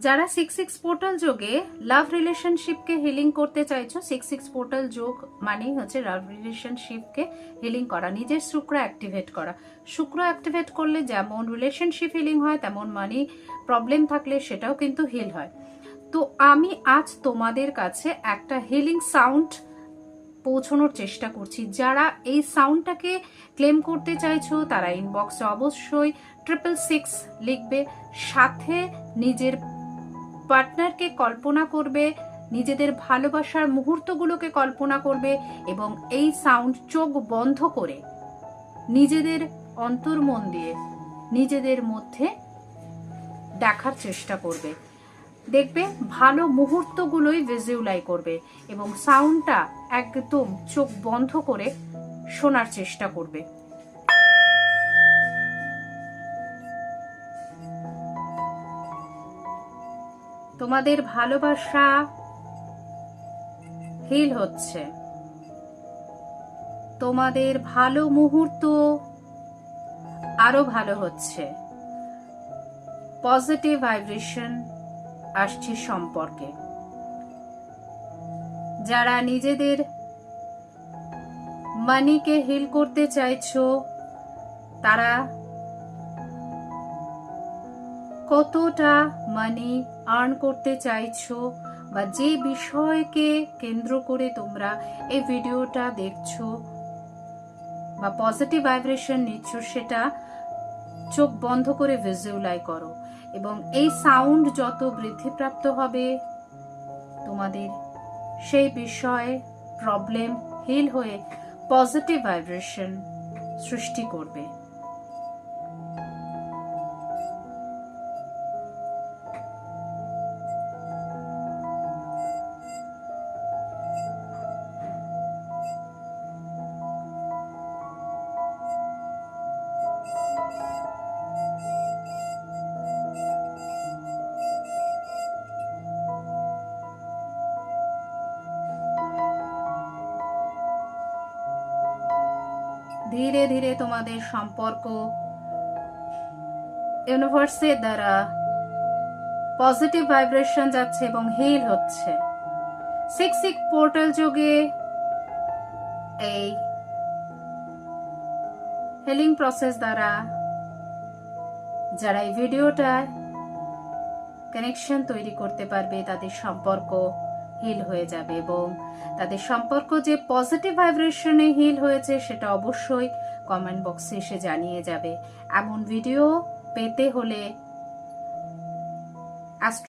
যারা 6-6 পোর্টাল যোগে লাভ রিলেশনশিপকে হিলিং করতে চাইছো, 6-6 পোর্টাল যোগ মানেই হচ্ছে লাভ রিলেশনশিপকে হিলিং করা, নিজের শুক্র অ্যাক্টিভেট করা। শুক্র অ্যাক্টিভেট করলে যেমন রিলেশনশিপ হিলিং হয়, তেমন মানি প্রবলেম থাকলে সেটাও কিন্তু হিল হয়। তো আমি আজ তোমাদের কাছে একটা হিলিং সাউন্ড পৌঁছানোর চেষ্টা করছি। যারা এই সাউন্ডটাকে ক্লেম করতে চাইছো তারা ইনবক্সে অবশ্যই 666 লিখবে, সাথে নিজের পার্টনারকে কল্পনা করবে, নিজেদের ভালোবাসার মুহূর্তগুলোকে কল্পনা করবে এবং এই সাউন্ড চোখ বন্ধ করে নিজেদের অন্তর্মন দিয়ে নিজেদের মধ্যে দেখার চেষ্টা করবে। দেখবে ভালো মুহূর্তগুলোই ভিজুয়ালাইজ করবে এবং সাউন্ডটা একদম চোখ বন্ধ করে শোনার চেষ্টা করবে। তোমাদের ভালোবাসা হিল হচ্ছে, তোমাদের ভালো মুহূর্ত আরো ভালো হচ্ছে, পজিটিভ ভাইব্রেশন আসছে সম্পর্কে। যারা নিজেদের মানিকে হিল করতে চাইছো তারা কতটা মানি আর্ন করতে চাইছো বা যে বিষয়কে কেন্দ্র করে তোমরা এই ভিডিওটা দেখছো বা পজিটিভ ভাইব্রেশন নিচ্ছ, সেটা চোখ বন্ধ করে ভিজুয়ালাইজ করো এবং এই সাউন্ড যত বৃদ্ধিপ্রাপ্ত হবে তোমাদের সেই বিষয়ে প্রবলেম হিল হয়ে পজিটিভ ভাইব্রেশন সৃষ্টি করবে। ধীরে ধীরে তোমাদের সম্পর্ক ইউনিভার্সের দ্বারা পজিটিভ ভাইব্রেশন যাচ্ছে এবং হিল হচ্ছে। 6-6 পোর্টাল যোগে এই হিলিং প্রসেস দ্বারা যারা এই ভিডিওটা কানেকশন তৈরি করতে পারবে তাদের সম্পর্ক হিল হয়ে যাবে এবং তাদের সম্পর্ক যে পজিটিভ ভাইব্রেশনে হিল হয়েছে সেটা অবশ্যই কমেন্ট বক্সে এসে জানিয়ে যাবে। এমন ভিডিও পেতে হলে